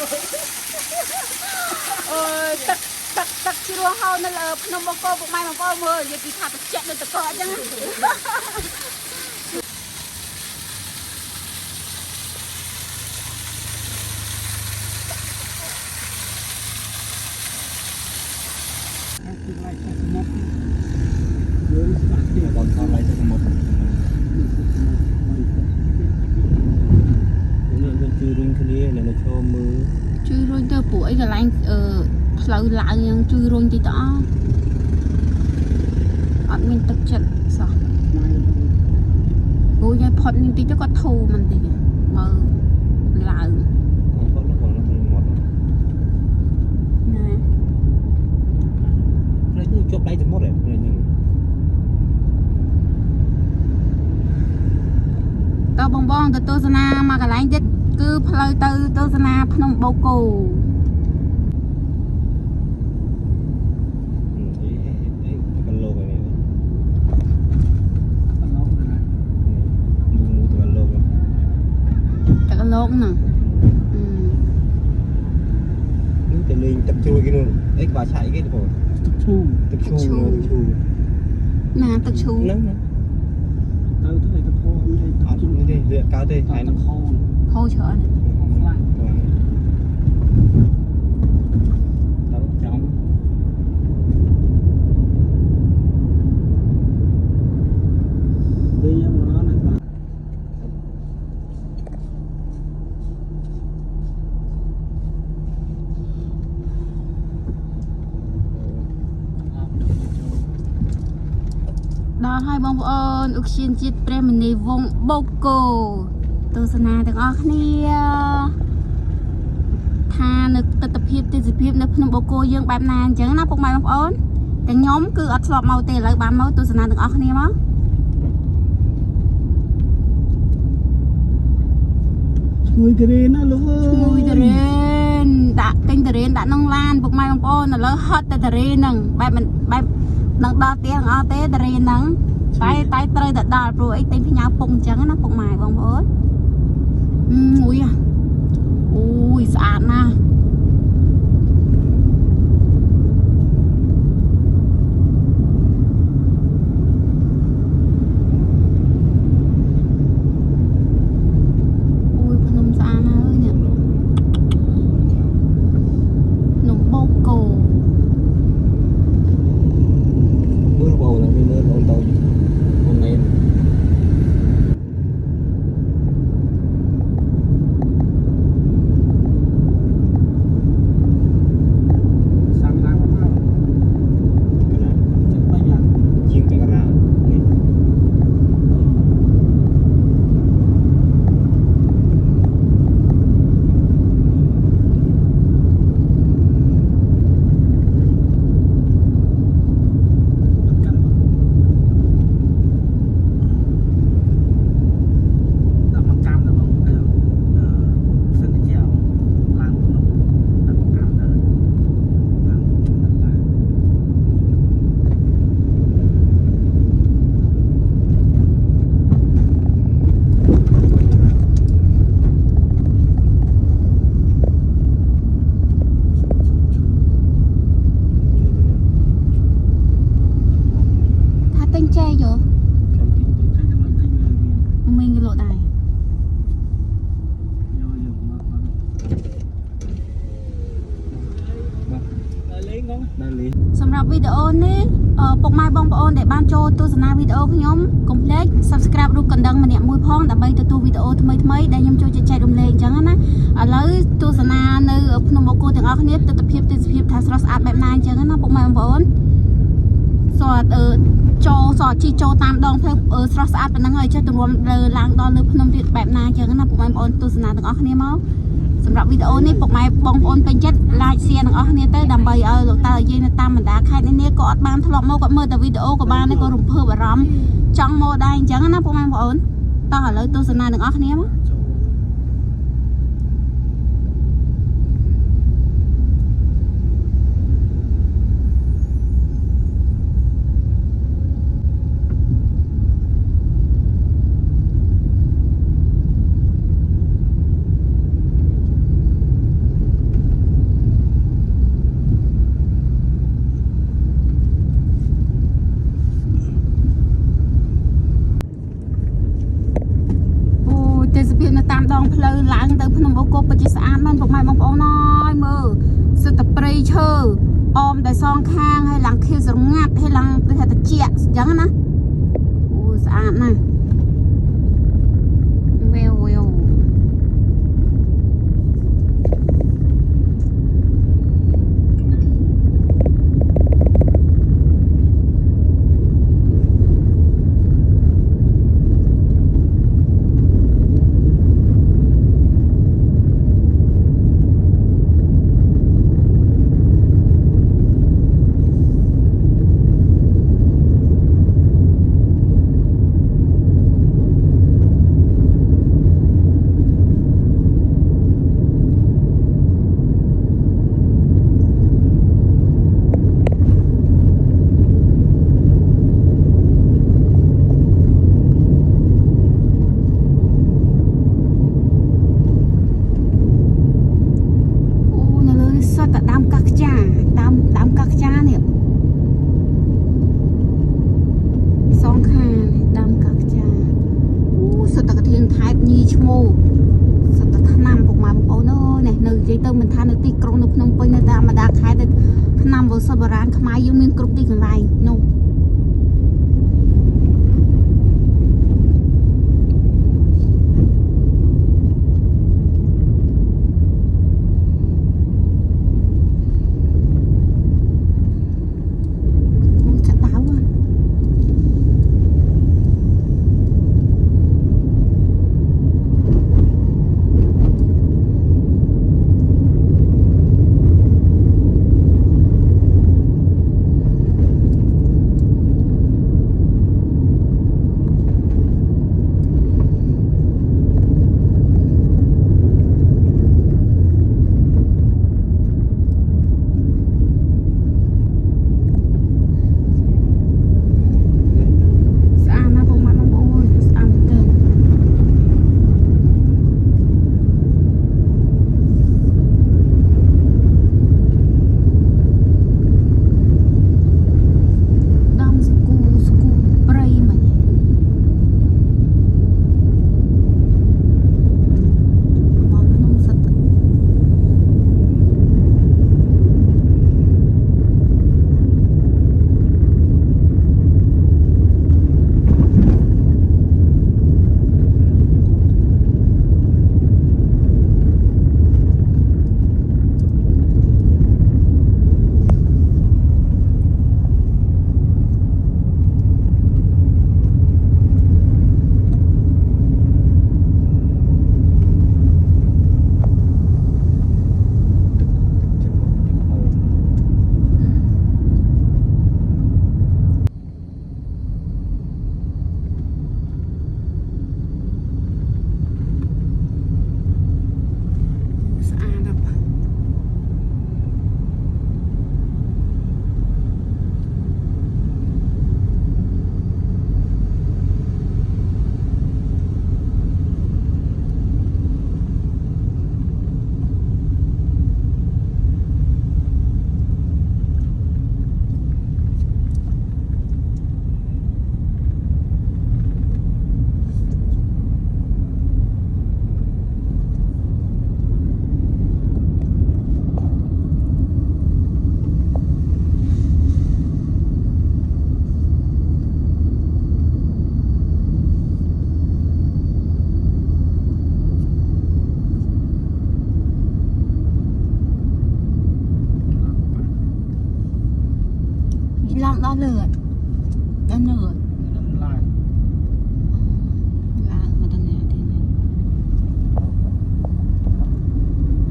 ตักชิรัวเฮานั่นเลยพนมบกบุกไม้มาพ่อมืออย่าตีขาดเจ็บเลยตะกอจังบอลทำอะไรจะสมบูรณ์เนี่ยเป็นจืดริงคืนนี้เนี่ยเราโชว์มือជួយរុញទៅពួកអីកន្លែងផ្លូវឡើងយ៉ាងជួយរុញតិចតអត់មានទឹកចិត្តសោះអូយផុតនេះតិចទៅគាត់ធូរមិនតិចមើលឡើងផុតแล้วของเราหมดណាเลยนี่จบได้ทั้งหมดเลยเลยนี่តើបងទៅទស្សនាមកកន្លែងទៀតគឺផ្លូវទៅទស្សនាភ្នំបូកគោกันโลกอะไรเนี่ยกันโลกเลยนะมูกันโลกแต่กันโลกน่ะนี่จะเลยตักชูกินนู่นไอ้กว่าใช้กี่ตัวตักชูน่ะตักชูนั่นนะเอาตัวไหนตะโพเอาไม่ได้เรือก้าวได้ไหนตะโพโพเฉยដល់ហើយបងប្អូនឧទ្យានជាតិព្រះមុនីវង្សបូកគោទស្សនាទាំងអស់គ្នាថានៅទស្សនវិជ្ជាទេសភាពនៅភ្នំបូកគោយើងបែបណាអញ្ចឹងណាពុកម៉ែបងប្អូនទាំងខ្ញុំគឺអត់ធ្លាប់មកទេឥឡូវបានមកទស្សនាទាំងអស់គ្នាមកឈ្ងុយតរេនណាលោកអើយឈ្ងុយតរេនដាក់ទិញតរេនដាក់ក្នុងឡានពុកម៉ែបងប្អូនឥឡូវហត់តែតរេនហ្នឹងបែបនឹងដល់ផ្ទះអត់ទេតរេនហ្នឹងតែត្រូវតែដល់ព្រោះអីទិញផ្ញើពុកអញ្ចឹងណាពុកម៉ែបងប្អូនអូយស្អាតណាស់អូយភ្នំស្អាតណាស់អើយនេះភ្នំបូកគោមើលបោឡើងមើលអូនតូចអូនណែនសម្រាប់វីដេអូនេះពុកម៉ែបងប្អូនដែលបានចូលទស្សនាវីដេអូខ្ញុំកុំភ្លេច Subscribe រូបកណ្ដឹងម្នាក់មួយផងដើម្បីទទួលវីដេអូថ្មីៗដែលខ្ញុំចូលចែករំលែកអញ្ចឹងណាឥឡូវទស្សនានៅភ្នំបូកគោទាំងអស់គ្នាទស្សនវិជ្ជាទេសភាពថាស្រស់ស្អាតបែបណាអញ្ចឹងណាពុកម៉ែបងប្អូនសតជីចូលតាមដងផ្លូវស្រស់ស្អាតប៉ុណ្ណឹងហើយចេះទម្រាំឡើងដល់លើភ្នំទៀតបែបណាអញ្ចឹងណាពុកម៉ែបងប្អូនទស្សនាទាំងអស់គ្នាមកសម្រាប់វីដេអូនេះពុកម៉ែបងប្អូនពេញចិត្ត like share ទាំងអស់គ្នាទៅដើម្បីឲ្យលោកតាយាយនៅតាមបណ្ដាខេត្តនេះក៏អត់បានធ្លាប់មកគាត់មើលតែវីដេអូក៏បានដែរក៏រំភើបអារម្មណ៍ចង់មកដែរអញ្ចឹងណាពុកម៉ែបងប្អូនតោះឥឡូវទស្សនាទាំងអស់គ្នាមក ពីនៅតាមដងផ្លូវឡើងទៅភ្នំអូកូពិតជាស្អាតមែនពុកម៉ែបងប្អូនអើយមើលសិតតែព្រៃឈើអមតែសងខាងហើយឡើងខៀវស្រងាត់ហើយឡើងទៅថាតិចអញ្ចឹងណាអូស្អាតណាស់វាវវាវសបរានខ្មែរយើងមានគ្រប់ទីកន្លែងនោះឡើងដល់លើដល់នឿឡើងមកដល់នេះទៀត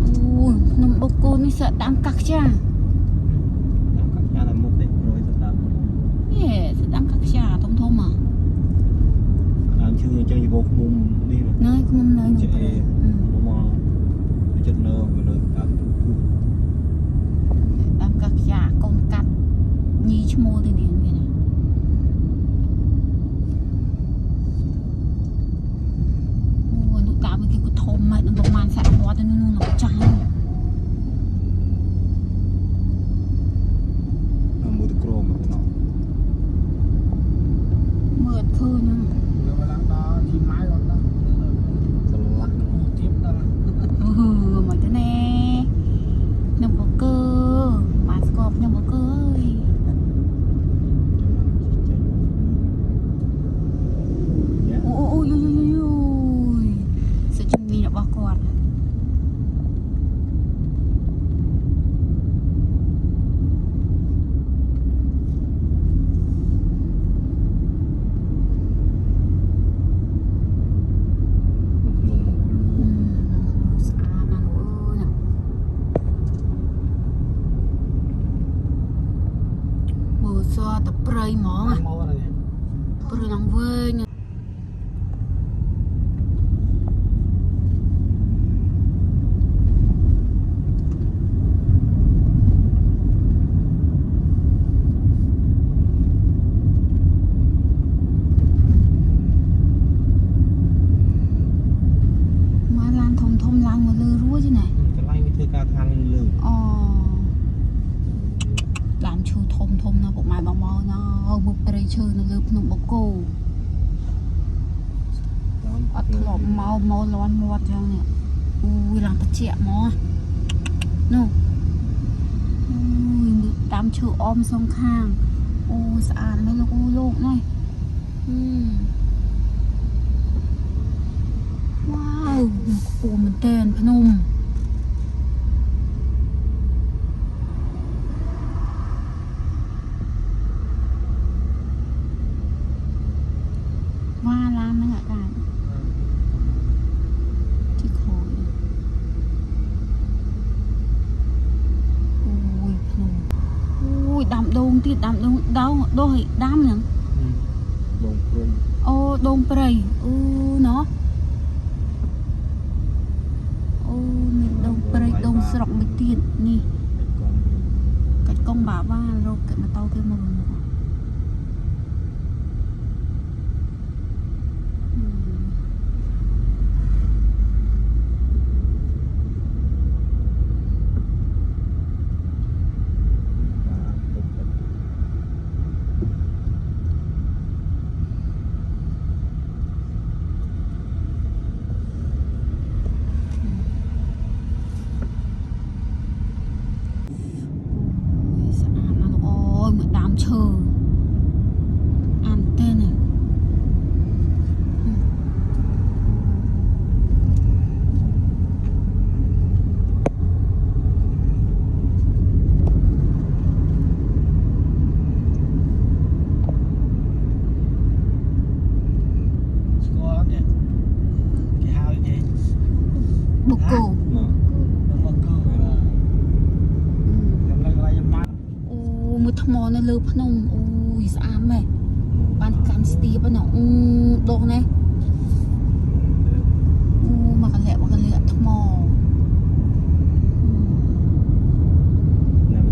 អូភ្នំបូកគោនេះសក់តាមកាក់ចាដល់មុខនេះរយទៅតាមយេសក់តាមកាក់ចាធំធំមកតាមឈឺអញ្ចឹងយវឃុំនេះនៅឃុំនៅចេះមកចិត្តនៅតាមតាមកាក់ចាកូនកាត់ញីឈ្មោះទៅនេះមានអូនោះតាមគេក៏ធំមកនឹងប្រហែលសាក់វត្តទៅនោះនោះចាស់មួយទៅក្រមមកណោះមើលឃើញហ្នឹងលើឡើងដល់ទីម៉ៅអត់ដល់ស្រឡះ អត់ធ្លាប់មកលាន់មាត់ចឹងនេះអូយឡើងតិចមកនោះអូយតាមឈើអមសងខាងអូស្អាតណាស់លោកអូលោកនេះវ៉ាវខ្ពស់មែនទែនភ្នំវ៉ាឡានហ្នឹងអាកាទីខូចអូយភ្នំអូយដាំដូងទៀតដាំដូងដោះឲ្យដាំហ្នឹង ដងព្រៃ អូដូងព្រៃអូណោះអូមានដូងព្រៃដូងស្រុកមួយទៀតនេះកាច់កងបាវ៉ារកកាច់ម៉ូតូគេមក ថ្មនៅលើភ្នំអូយស្អាតមែនបានកាន់ស្ទាបហ្នឹងអូដងនេះអូមកកលាក់ថ្ម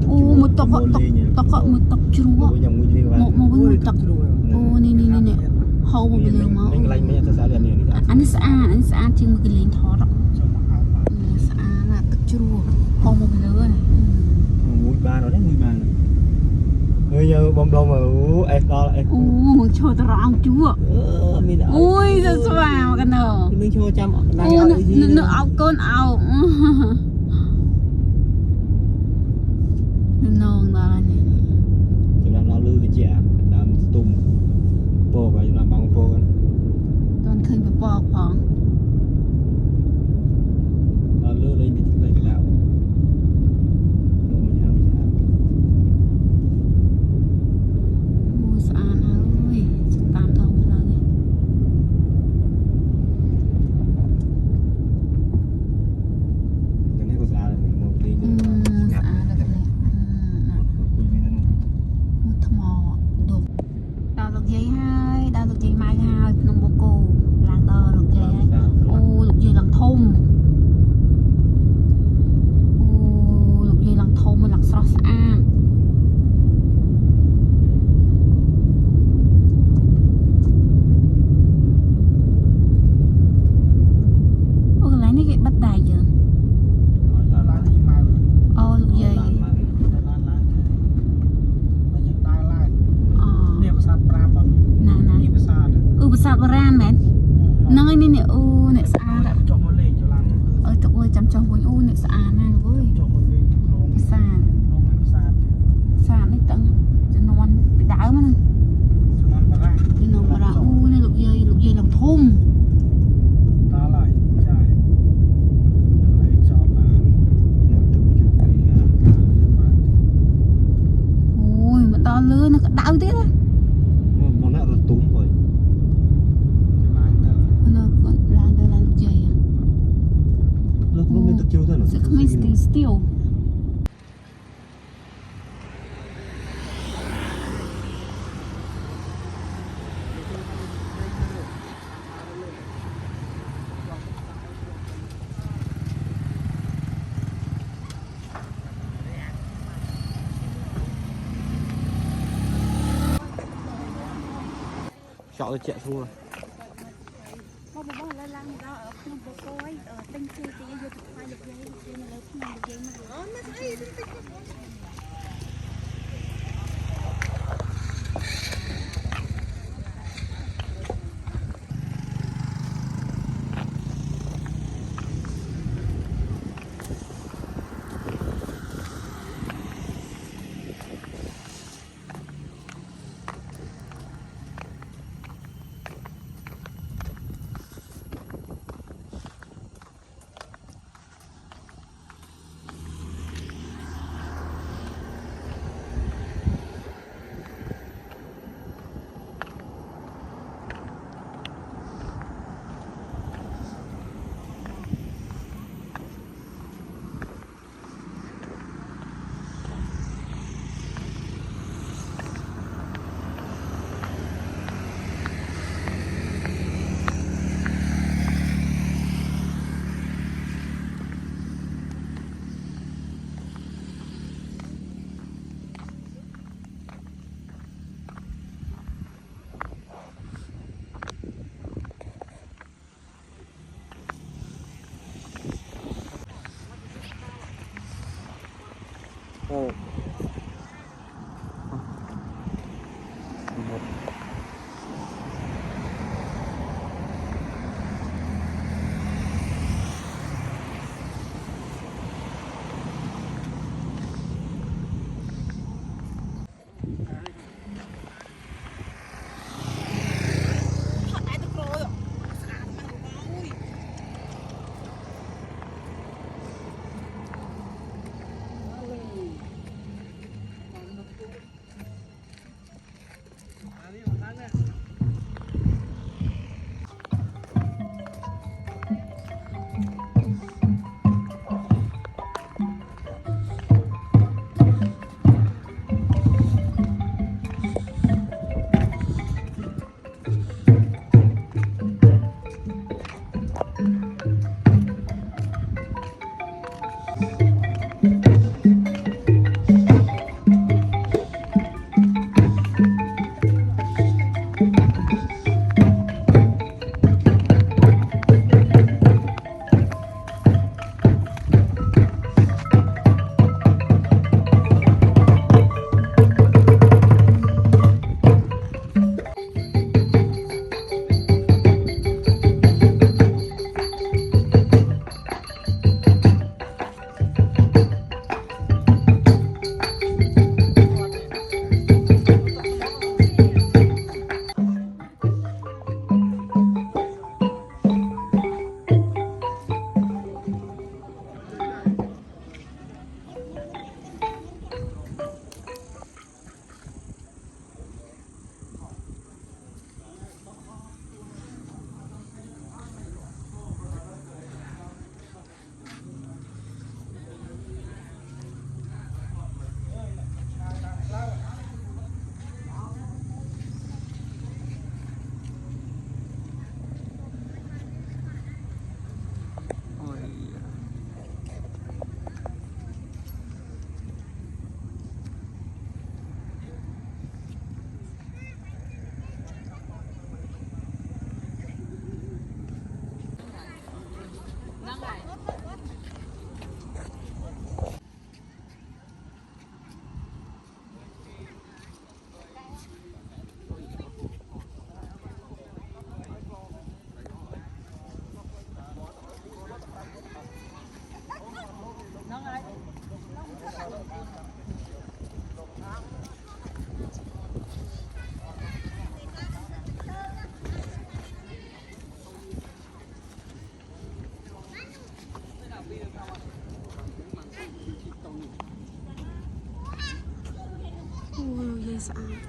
អូមួយតុកមួយតុកជ្រក់មកវិញមួយតុកអូនេះហូបមកលើមកអានេះស្អាតជាងមកកលេងថតស្អាតណាទឹកជ្រក់ហូបមកលើណាមួយបានអត់ទេមួយបានngười như bông đông mà em đo là em một chỗ tao ăn chúa ui sao sao cái nào mình cho trăm nó áo con áo nó là gì chúng ta nó lư cái chè làm tùng po và làm bằng po toàn khơi bị po khoảng nó lư lên cái đạo still chọn được chẹt thua ស្អាត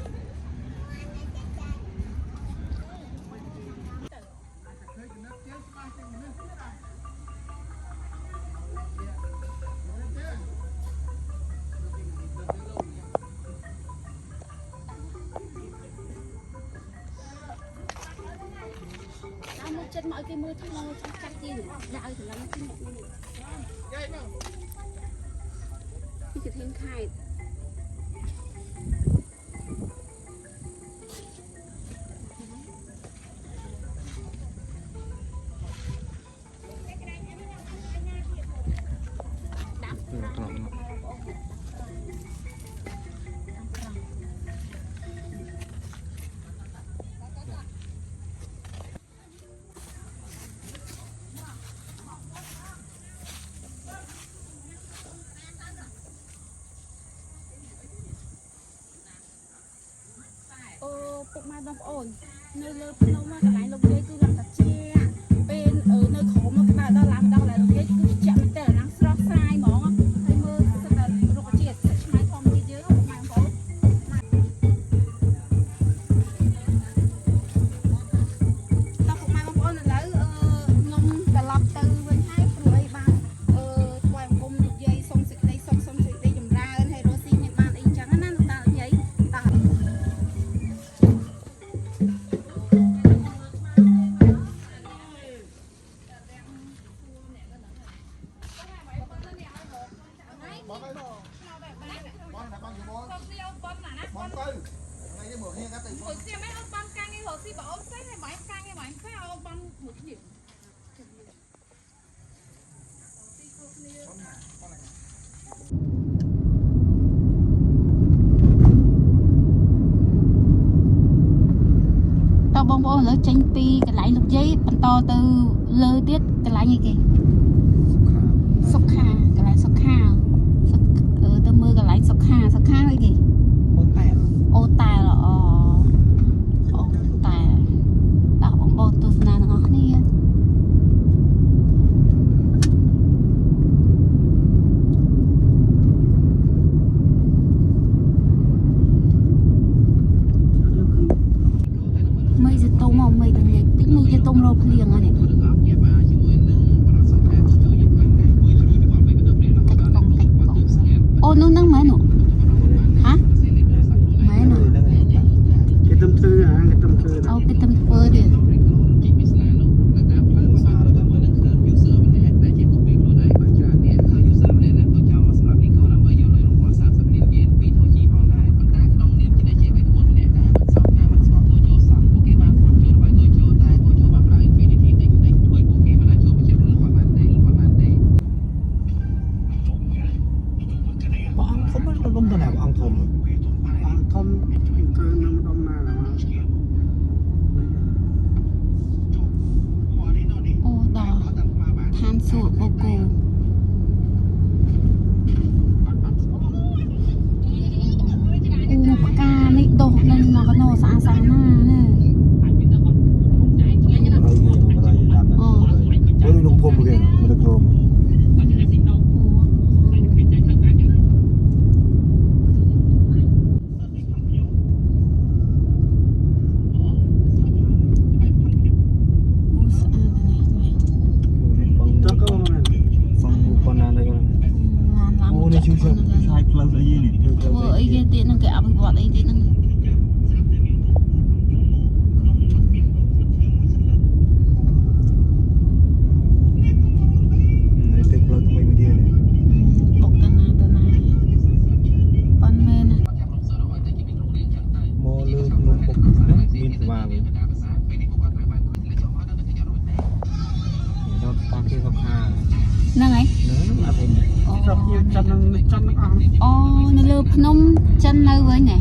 ចិត្តមកឲ្យគេមើលថ្មចាស់ទៀតដាក់ឲ្យត្រឡប់ទៅនេះគឺធានខេត្តពុកម៉ែបងប្អូននៅលើភ្នំកន្លែងលោកយាយគឺឡើងតាជាពេលនៅក្រោមមកដល់ឡើងដល់លោកយាយគឺចាក់មែនតើឡើងស្រស់ស្រាយហ្មងហើយមើលសិតតែរុក្ខជាតិឆ្នៃធម្មជាតិយើងពុកម៉ែបងប្អូនតោះពុកម៉ែបងប្អូនឥឡូវខ្ញុំត្រឡប់ទៅវិញហើយព្រោះអីបានថ្វាយអង្គមលោកយាយសុំសេចក្តីសុខសុំសេចក្តីចម្រើនហើយរស់ស៊ីមានបានអីចឹងណាលោកតាលោកយាយតា បងប្អូនឥឡូវចេញពីកន្លែងលោកយាយបន្តទៅលើទៀតកន្លែងអីគេសុខាកន្លែងសុខាទៅមើលកន្លែងសុខាអីគេអូតែលដាក់បងប្អូនទស្សនាទាំងអស់គ្នាmấy giờ tôm mà mấy thằng này tích mấy giờ tôm rau liền à này ô nung nắng mấy nụ hả mấy nụ cái tâm thư à cái tâm thư ô cái tâm thư điនៅលើភ្នំចិននៅវិញណែ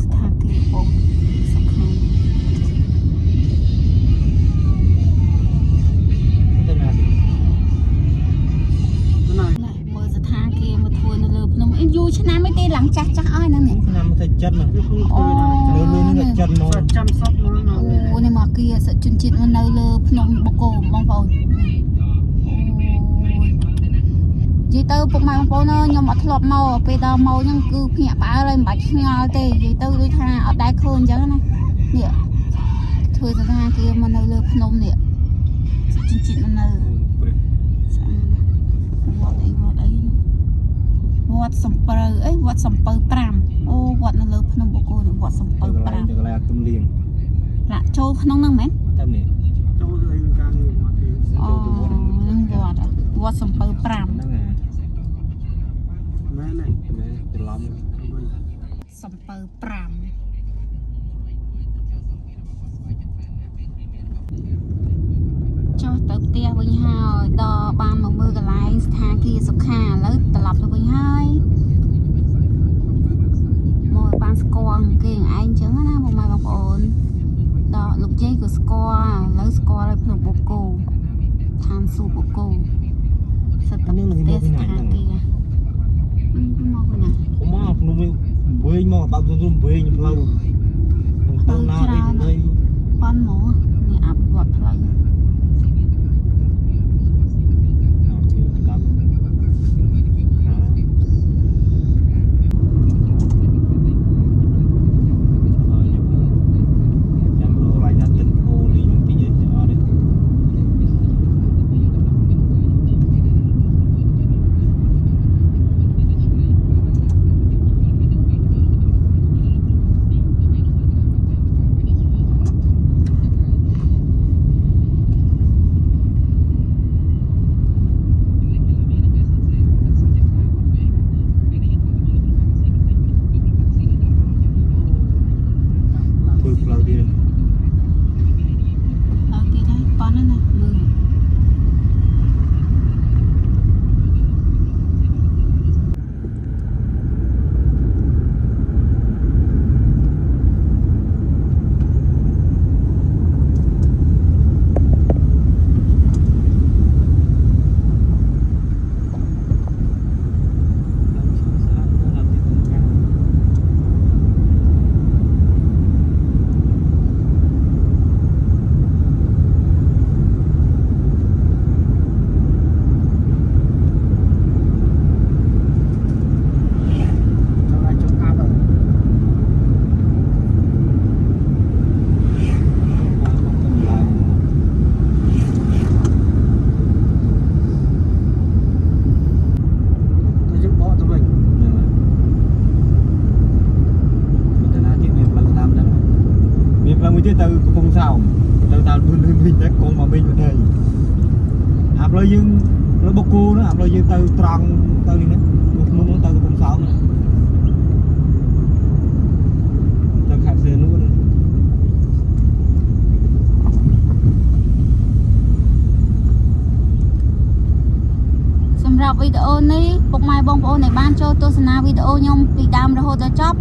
ស្ថានភាពបងសុខាមើលស្ថានភាពមកធ្វើនៅលើភ្នំយូរឆ្នាំអីទេឡើងចាស់អស់ហ្នឹងឆ្នាំទៅចិនអូលើនេះចិនមកចាំសពមកអូនេះមកគីសជនជាតិនៅលើភ្នំបកគោបងប្អូន vậy tôi phục mai bông nó nhưng mà thọp màu bây giờ màu nhưng cứ nhẹ bá lên bạch ngào tê vậy tôi đi tha ở đại khôn chứ này nè thôi ra tha kia mà nơi lợp nôm nè chín chín mà nơi vọt sầm pơ ấy vọt sầm pơ pram ô vọt nó lợp nôm bồ cô vọt sầm pơ pram là châu nông năng mến năng vọt à vọt sầm pơ pram sầm pơ pram cho tới tia với nhau đò ban một mưa cái lái thang kia sụp khà lấy tập lập với hai mồi ban score kia anh chứng á một mai bọc ổn đò lục dây của score lấy score lấy phần bột cô tham su bột cô sụp tập tia thang kia màu cái này không màu nó mới bơi màu bao nhiêu bơi nhiều lâu tao nào đi đây con mỏ này áp vọt lại từ phong sao từ tao mình tới con mà mình đây áp lôi dương nó bốc cu nó áp lôi dương từ tròn từ đi nữa muốn từ phong sao nữa từ khai xe nữaสำหรับวิดีโอนี้พวกไม้บองโอนในบ้านโจตัวสนาวิดีโอยมปีดามระโหดจอบ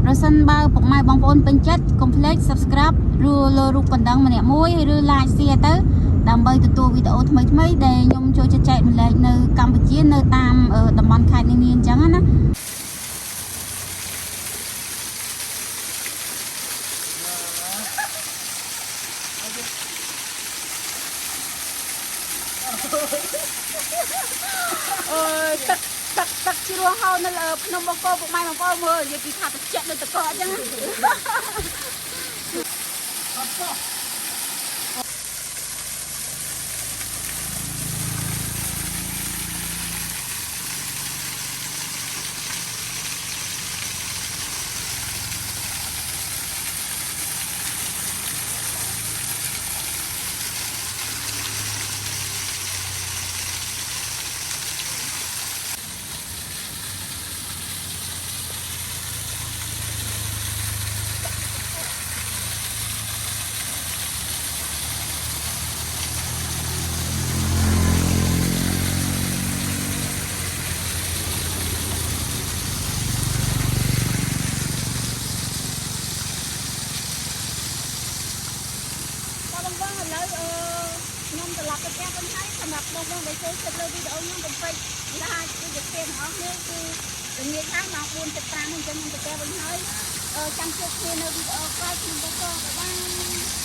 เราสั้นบ่าวพวกไม้บองโอนเป็นจัดคอมเพล็กซ์ subscribe รูรูปันดังมันเนี่ยมวยหรือไลน์เสียเตอร์ดำใบตัววิดีโอทำไมได้ยมโจจะแจกมันเลยในกัมพูชีในตามตำบลคายเนียนจังนะ ตักชิรัวเฮานั่นเลยพนมบงโกบุกไม้บงโกมืออย่าปีขาดเจ็บเลยตะกอจังสำหรับน้องๆในโซเชียลเลยวิดีโอนี้เป็นไปได้คือจะเปลี่ยนห้องนี้คือเป็นเงี้ยทั้งน้องบุญจะตามมันจะมันจะแก้ปัญหาจังชุกเพื่อนในวิดีโอใกล้ถึงก็ก็บ้าง